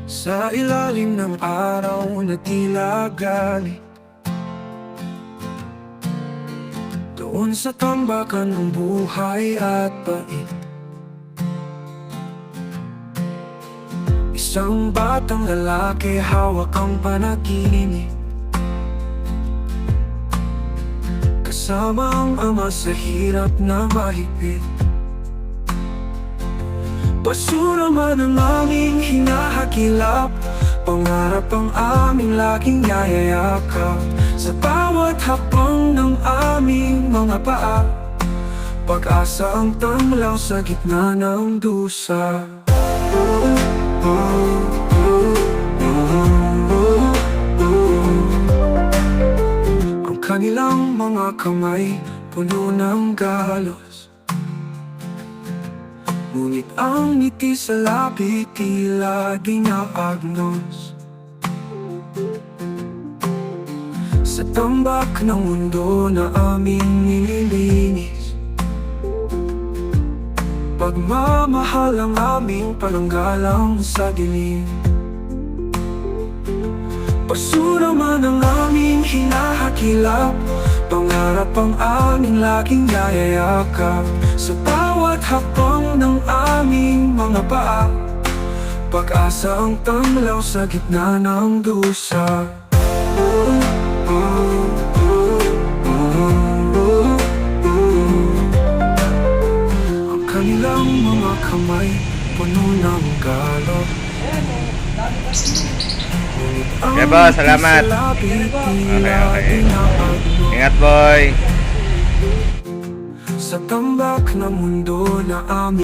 Sa ilalim ng araw na tila galit, doon sa tambakan ng buhay at pait, isang batang lalaki hawak ang panaginip, kasama ang ama sa hirap na mahigpit. Basura man ang aming hinahakilap, pangarap ang aming laging yayayakap. Sa bawat hakbang ng aming mga paa, pag-asa ang tamlaw sa gitna ng dusa. Ang kanilang mga kamay puno ng galos, ngunit ang ngiti sa labi tila di naagnos. Sa tambak ng mundo na aming nililinis, pagmamahal ang aming palanggalang sa dilim. Basura man ang aming hinahakilap, pangarap ang aming laging yayayakap. Sa bawat hakbang ng aming mga paa, pag-asa ang tamlaw sa gitna ng dusa. Ang kanilang mga kamay puno ng galot, Okay boss, salamat. Okay. Ingat boy. Sa tambak ng mundo na aming